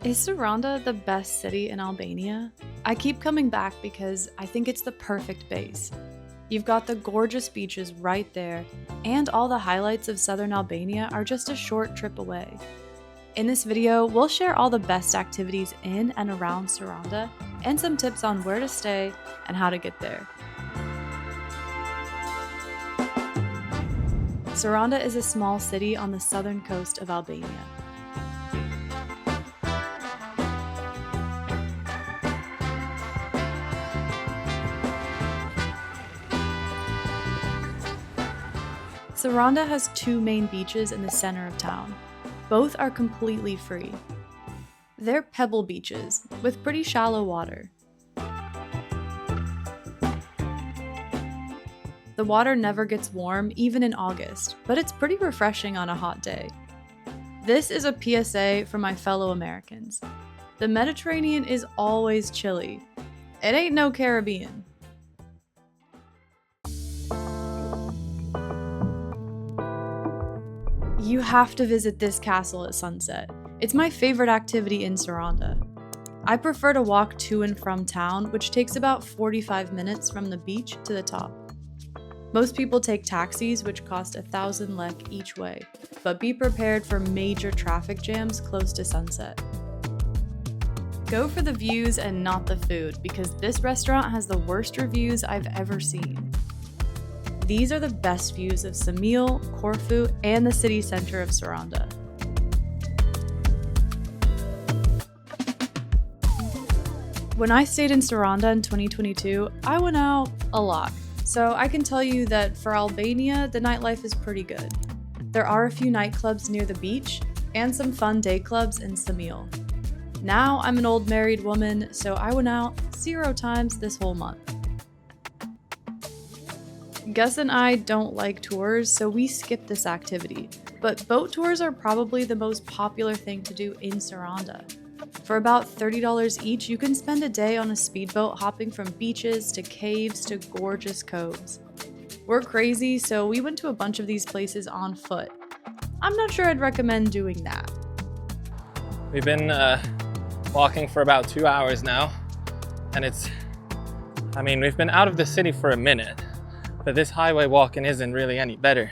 Is Saranda the best city in Albania? I keep coming back because I think it's the perfect base. You've got the gorgeous beaches right there, and all the highlights of southern Albania are just a short trip away. In this video, we'll share all the best activities in and around Saranda, and some tips on where to stay and how to get there. Saranda is a small city on the southern coast of Albania. Saranda has two main beaches in the center of town. Both are completely free. They're pebble beaches with pretty shallow water. The water never gets warm, even in August, but it's pretty refreshing on a hot day. This is a PSA for my fellow Americans. The Mediterranean is always chilly. It ain't no Caribbean. You have to visit this castle at sunset. It's my favorite activity in Saranda. I prefer to walk to and from town, which takes about 45 minutes from the beach to the top. Most people take taxis, which cost 1,000 lek each way, but be prepared for major traffic jams close to sunset. Go for the views and not the food, because this restaurant has the worst reviews I've ever seen. These are the best views of Ksamil, Corfu, and the city center of Saranda. When I stayed in Saranda in 2022, I went out a lot. So I can tell you that for Albania, the nightlife is pretty good. There are a few nightclubs near the beach and some fun day clubs in Ksamil. Now I'm an old married woman, so I went out 0 times this whole month. Gus and I don't like tours, so we skip this activity, but boat tours are probably the most popular thing to do in Saranda. For about $30 each, you can spend a day on a speedboat hopping from beaches to caves to gorgeous coves. We're crazy, so we went to a bunch of these places on foot. I'm not sure I'd recommend doing that. We've been walking for about 2 hours now, and we've been out of the city for a minute, but this highway walking isn't really any better.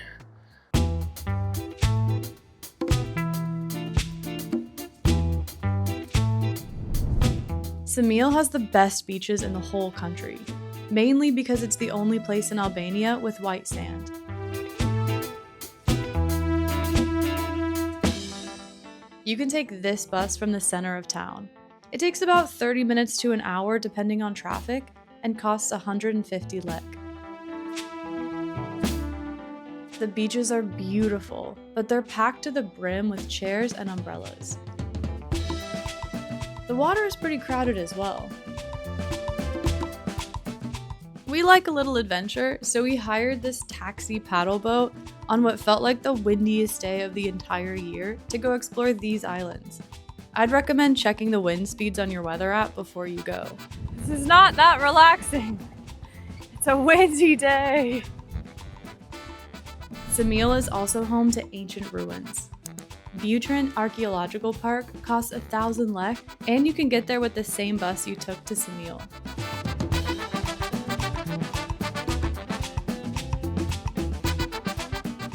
Ksamil has the best beaches in the whole country, mainly because it's the only place in Albania with white sand. You can take this bus from the center of town. It takes about 30 minutes to an hour depending on traffic and costs 150 lek. The beaches are beautiful, but they're packed to the brim with chairs and umbrellas. The water is pretty crowded as well. We like a little adventure, so we hired this taxi paddle boat on what felt like the windiest day of the entire year to go explore these islands. I'd recommend checking the wind speeds on your weather app before you go. This is not that relaxing. It's a windy day. Ksamil is also home to ancient ruins. Butrint Archaeological Park costs 1,000 lek, and you can get there with the same bus you took to Ksamil.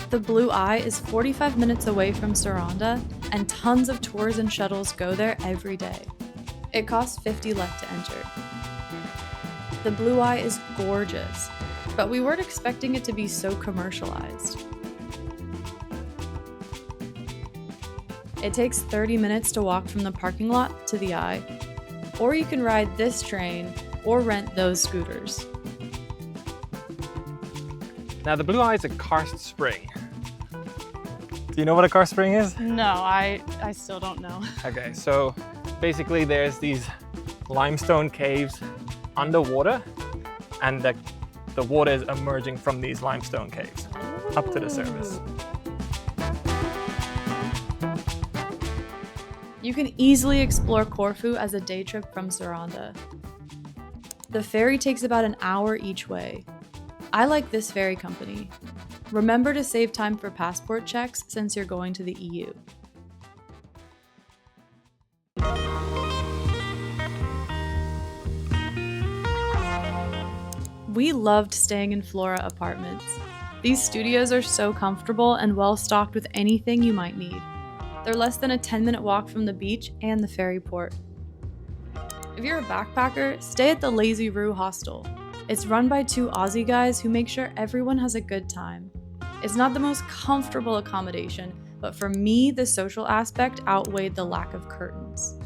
The Blue Eye is 45 minutes away from Saranda, and tons of tours and shuttles go there every day. It costs 50 lek to enter. The Blue Eye is gorgeous, but we weren't expecting it to be so commercialized. It takes 30 minutes to walk from the parking lot to the eye, or you can ride this train or rent those scooters. Now the Blue Eye is a karst spring. Do you know what a karst spring is? No, I still don't know. Okay, so basically there's these limestone caves underwater, and the water is emerging from these limestone caves up to the surface. You can easily explore Corfu as a day trip from Saranda. The ferry takes about an hour each way. I like this ferry company. Remember to save time for passport checks since you're going to the EU. We loved staying in Flora apartments. These studios are so comfortable and well stocked with anything you might need. They're less than a 10-minute walk from the beach and the ferry port. If you're a backpacker, stay at the Lazy Roo Hostel. It's run by two Aussie guys who make sure everyone has a good time. It's not the most comfortable accommodation, but for me, the social aspect outweighed the lack of curtains.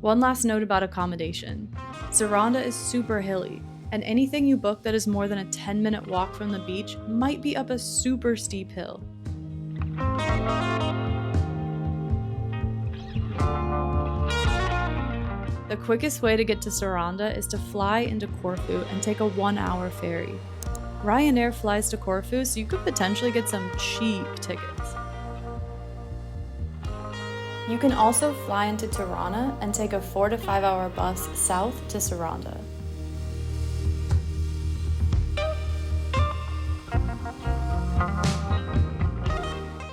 One last note about accommodation. Sarandë is super hilly, and anything you book that is more than a 10-minute walk from the beach might be up a super steep hill. The quickest way to get to Sarandë is to fly into Corfu and take a 1-hour ferry. Ryanair flies to Corfu, so you could potentially get some cheap tickets. You can also fly into Tirana and take a 4 to 5 hour bus south to Sarandë.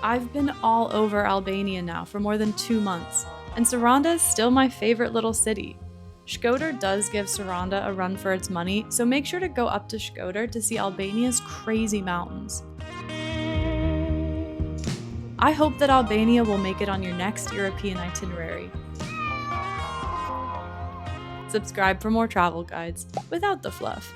I've been all over Albania now for more than 2 months, and Sarandë is still my favorite little city. Shkodër does give Sarandë a run for its money, so make sure to go up to Shkodër to see Albania's crazy mountains. I hope that Albania will make it on your next European itinerary. Subscribe for more travel guides without the fluff.